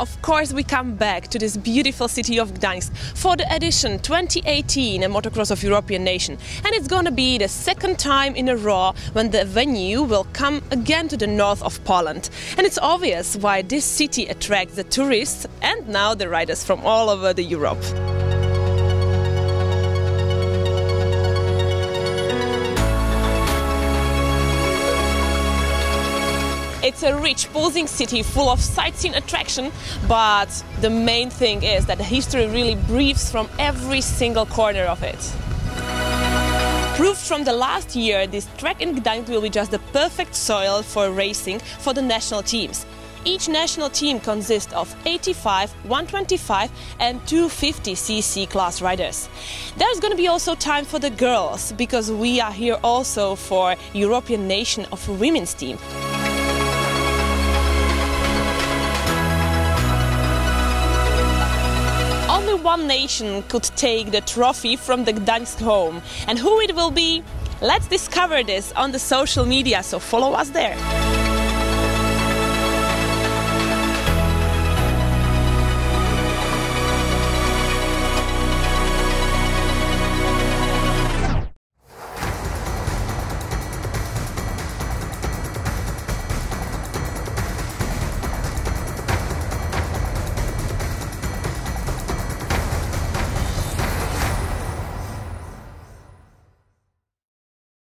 of course we come back to this beautiful city of Gdansk for the edition 2018 Motocross of European Nation. And it's gonna be the second time in a row when the venue will come again to the north of Poland. And it's obvious why this city attracts the tourists and now the riders from all over the Europe. It's a rich, pulsing city full of sightseeing attraction, but the main thing is that the history really breathes from every single corner of it. Proved from the last year, this track in Gdansk will be just the perfect soil for racing for the national teams. Each national team consists of 85, 125 and 250cc class riders. There's going to be also time for the girls, because we are here also for European Nation of Women's team. Only one nation could take the trophy from the Gdansk home. And who it will be? Let's discover this on the social media, so follow us there.